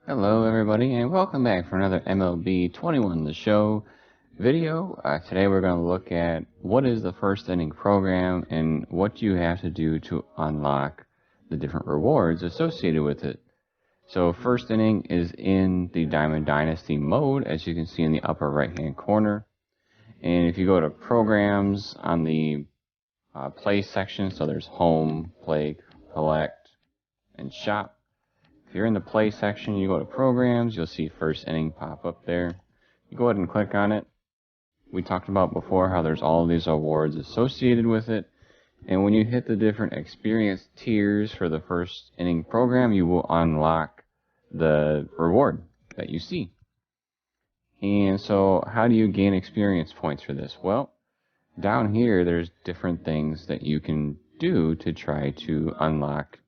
Hello everybody and welcome back for another MLB 21 The Show video. Today we're going to look at what is the first inning program and what you have to do to unlock the different rewards associated with it. So first inning is in the Diamond Dynasty mode, as you can see in the upper right hand corner. And if you go to programs on the play section, so there's home, play, collect, and shop. If you're in the play section, you go to programs, you'll see first inning pop up there. You go ahead and click on it. We talked about before how there's all of these awards associated with it. And when you hit the different experience tiers for the first inning program, you will unlock the reward that you see. And so how do you gain experience points for this? Well, down here there's different things that you can do to try to unlock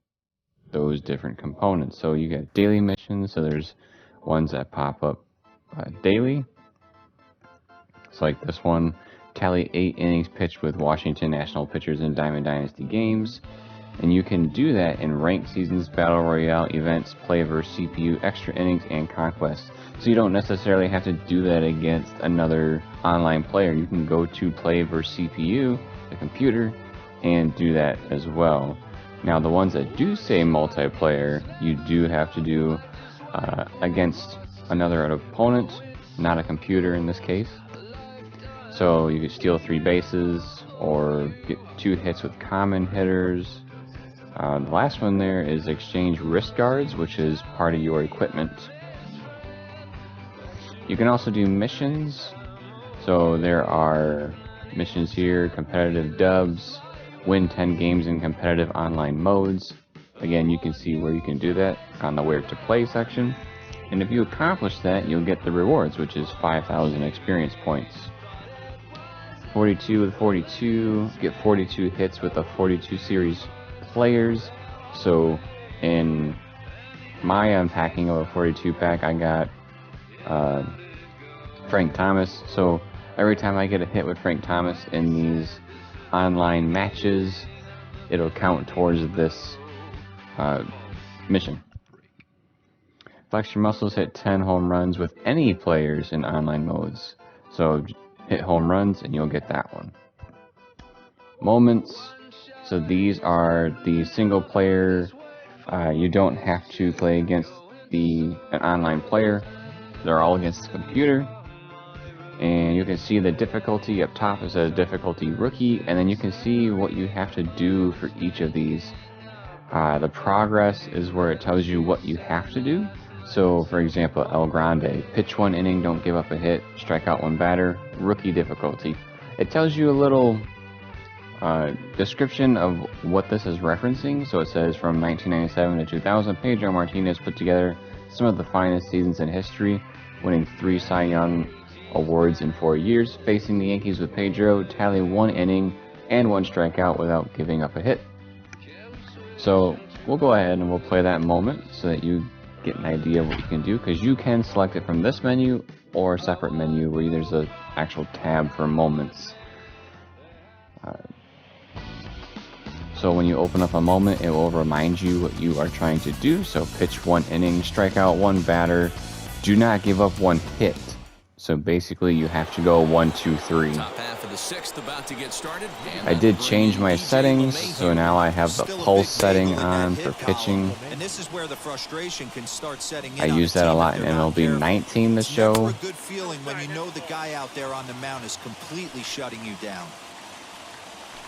those different components. So you get daily missions, so there's ones that pop up daily. It's like this one, tally 8 innings pitched with Washington National pitchers in Diamond Dynasty games. And you can do that in ranked seasons, battle royale events, play versus CPU, extra innings, and conquest. So you don't necessarily have to do that against another online player. You can go to play versus CPU, the computer, and do that as well. Now the ones that do say multiplayer, you do have to do against another opponent, not a computer in this case. So you can steal 3 bases or get 2 hits with common hitters. The last one there is exchange wrist guards, which is part of your equipment. You can also do missions. So there are missions here, competitive dubs, win 10 games in competitive online modes. Again, you can see where you can do that on the where to play section. And if you accomplish that, you'll get the rewards, which is 5,000 experience points. 42 with 42, get 42 hits with the 42 series players. So in my unpacking of a 42 pack, I got Frank Thomas. So every time I get a hit with Frank Thomas in these online matches, it'll count towards this mission. Flex your muscles, hit 10 home runs with any players in online modes. So hit home runs and you'll get that one. Moments. So these are the single player. You don't have to play against an online player. They're all against the computer. And you can see the difficulty up top. It says difficulty rookie, and then you can see what you have to do for each of these. The progress is where it tells you what you have to do. So for example, El Grande, pitch 1 inning, don't give up a hit, strike out 1 batter, rookie difficulty. It tells you a little description of what this is referencing. So it says from 1997 to 2000, Pedro Martinez put together some of the finest seasons in history, winning 3 Cy Young awards in 4 years. Facing the Yankees with Pedro, tally 1 inning and 1 strikeout without giving up a hit. So we'll go ahead and we'll play that moment so that you get an idea of what you can do, because you can select it from this menu or a separate menu where there's an actual tab for moments. So when you open up a moment, it will remind you what you are trying to do. So pitch 1 inning, strike out 1 batter, do not give up 1 hit. So basically you have to go 1, 2, 3. Top half of the 6th about to get started. I did change my settings, so now I have the pulse setting on for pitching. And this is where the frustration can start setting in. I use that a lot in MLB 19 The Show. It's never a good feeling when you know the guy out there on the mound is completely shutting you down.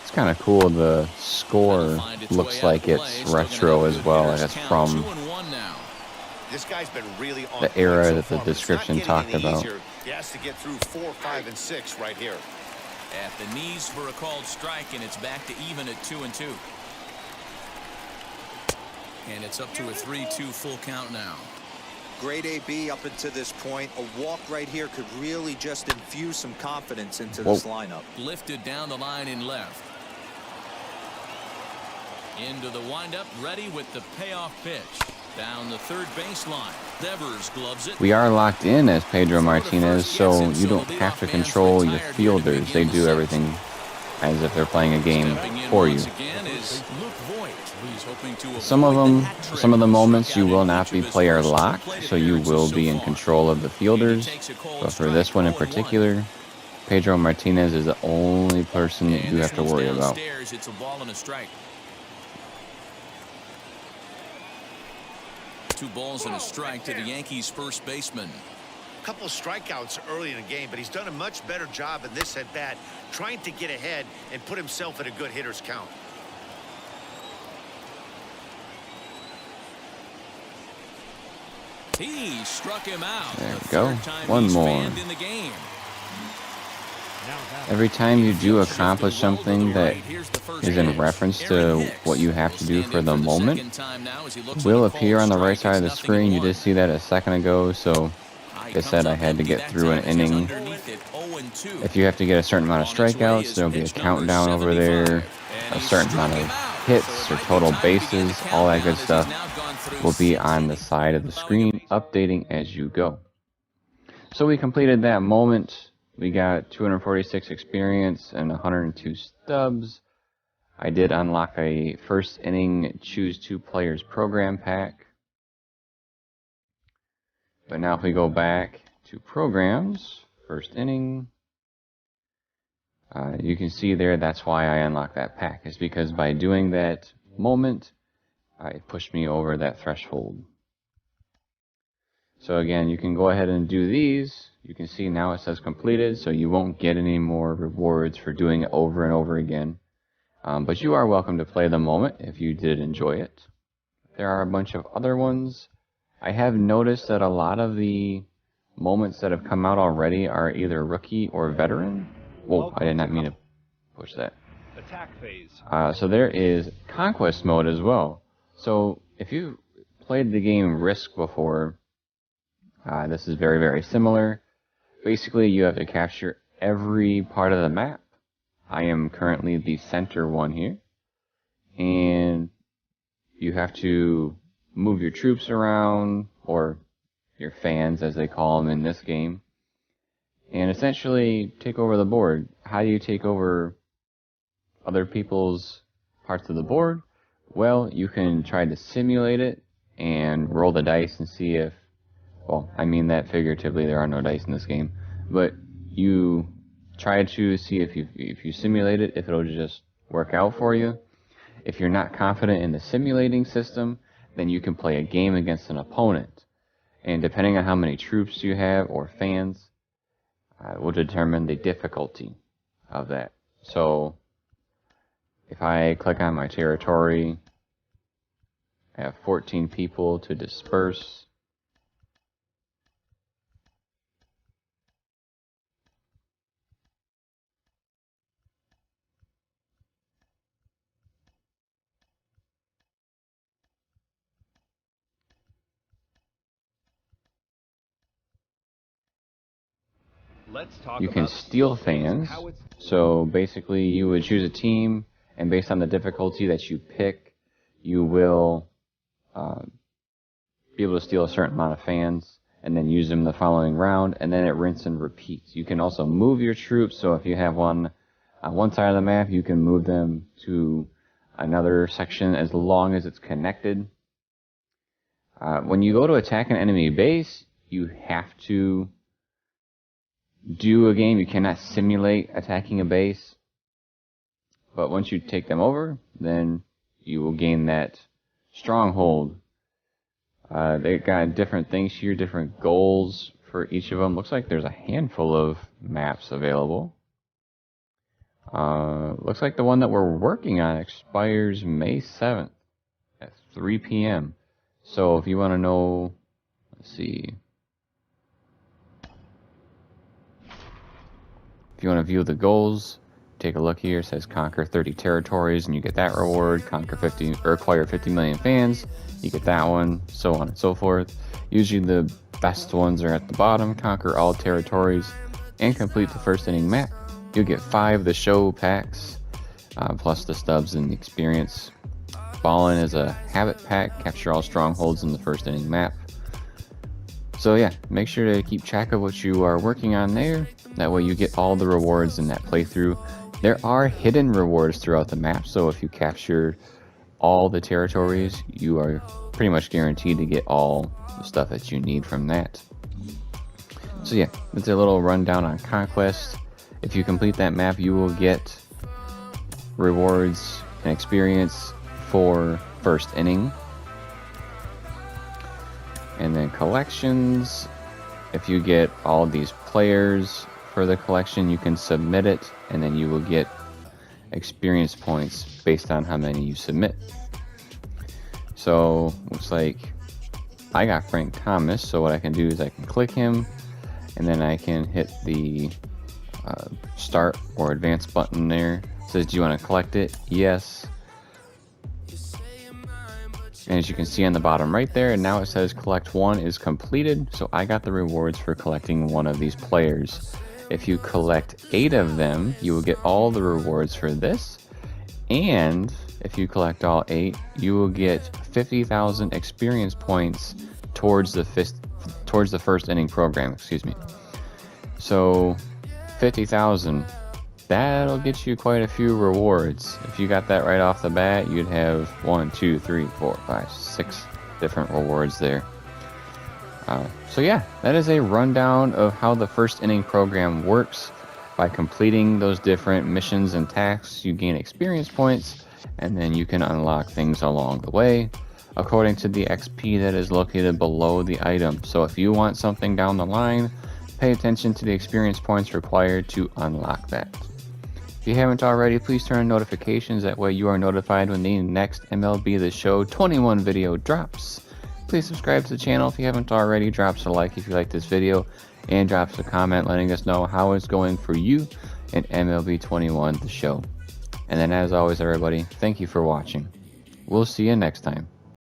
It's kind of cool. The score looks like it's retro as well. Like it's from This guy's been really on the era so that the far, but it's description not talked getting any about. easier. He has to get through 4, 5, and 6 right here. At the knees for a called strike, and it's back to even at 2-2. And it's up to a 3-2 full count now. Great AB up until this point. A walk right here could really just infuse some confidence into this lineup. Lifted down the line in left. Into the windup, ready with the payoff pitch. Down the third baseline. Devers gloves it. We are locked in as Pedro Martinez, so you don't have to control your fielders. They do everything as if they're playing a game Stepping in for you. once again is Luke Voigt, who's hoping to Some of avoid them, the hat trick. some of the moments you Struck will out in not each be of his player first two locked, plate so you appearances will so be in far. control of the fielders. Takes a cold But for strike, this one in 0-1. particular, Pedro Martinez is the only person that And you this have to one's worry about. downstairs. It's a ball and a strike. 2 balls and a strike to the Yankees' first baseman. Couple strikeouts early in the game, but he's done a much better job in this at bat, trying to get ahead and put himself in a good hitter's count. He struck him out. There we The go. third time One he's more. fanned in the game. Every time you do Shifted accomplish well to the something that right. Here's the first is in pitch. reference Aaron to Hicks what you have to do will for stand the in moment, second time now as he looks will at a appear cold on the right strike. side of the It's screen. You 0-1. did see that a second ago, so like I said, I had to get through an inning. If you have to get a certain amount of strikeouts, there'll be a countdown over there, a certain amount of hits or total bases, all that good stuff will be on the side of the screen, updating as you go. So we completed that moment. We got 246 experience and 102 stubs. I did unlock a first inning choose 2 players program pack. But now if we go back to programs, first inning, you can see there that's why I unlocked that pack. Is because by doing that moment, it pushed me over that threshold. So again, you can go ahead and do these. You can see now it says completed, so you won't get any more rewards for doing it over and over again. But you are welcome to play the moment if you did enjoy it. There are a bunch of other ones. I have noticed that a lot of the moments that have come out already are either rookie or veteran. Whoa, I did not mean to push that. Attack phase. So there is Conquest Mode as well. So if you've played the game Risk before, this is very, very similar. Basically, you have to capture every part of the map. I am currently the center one here. And you have to move your troops around, or your fans as they call them in this game, and essentially take over the board. How do you take over other people's parts of the board? Well, you can try to simulate it and roll the dice and see if, well, I mean that figuratively, there are no dice in this game, but you try to see if you simulate it, if it'll just work out for you. If you're not confident in the simulating system, then you can play a game against an opponent. And depending on how many troops you have or fans, will determine the difficulty of that. So, if I click on my territory, I have 14 people to disperse. Let's talk You can about steal fans. So basically you would choose a team, and based on the difficulty that you pick, you will be able to steal a certain amount of fans and then use them the following round, and then it rinse and repeats. You can also move your troops, so if you have one on one side of the map, you can move them to another section as long as it's connected. When you go to attack an enemy base, you have to do a game. You cannot simulate attacking a base. But once you take them over, then you will gain that stronghold. They got different things here, different goals for each of them. Looks like there's a handful of maps available. Looks like the one that we're working on expires May 7th at 3 p.m. So if you want to know, let's see. If you want to view the goals, take a look here. It says conquer 30 territories and you get that reward. Conquer 50 or acquire 50 million fans, you get that one, so on and so forth. Usually the best ones are at the bottom. Conquer all territories and complete the first inning map. You'll get 5 The Show packs, plus the stubs and the experience. Ballin is a habit pack. Capture all strongholds in the first inning map. So yeah, make sure to keep track of what you are working on there. That way you get all the rewards in that playthrough. There are hidden rewards throughout the map, so if you capture all the territories, you are pretty much guaranteed to get all the stuff that you need from that. So yeah, it's a little rundown on Conquest. If you complete that map, you will get rewards and experience for first inning. And then collections, if you get all these players for the collection, you can submit it, and then you will get experience points based on how many you submit. So looks like I got Frank Thomas, so what I can do is I can click him, and then I can hit the start or advance button there. It says, do you want to collect it? Yes. And as you can see on the bottom right there, and now it says collect one is completed. So I got the rewards for collecting one of these players. If you collect 8 of them, you will get all the rewards for this. And if you collect all 8, you will get 50,000 experience points towards the first inning program, excuse me. So 50,000, that'll get you quite a few rewards. If you got that right off the bat, you'd have 1, 2, 3, 4, 5, 6 different rewards there. So yeah, that is a rundown of how the first inning program works. By completing those different missions and tasks, you gain experience points, and then you can unlock things along the way according to the XP that is located below the item. So if you want something down the line, pay attention to the experience points required to unlock that. If you haven't already, please turn on notifications. That way you are notified when the next MLB The Show 21 video drops. Please subscribe to the channel if you haven't already. Drop us a like if you like this video, and drop us a comment letting us know how it's going for you in MLB 21 The Show. And then as always, everybody, thank you for watching. We'll see you next time.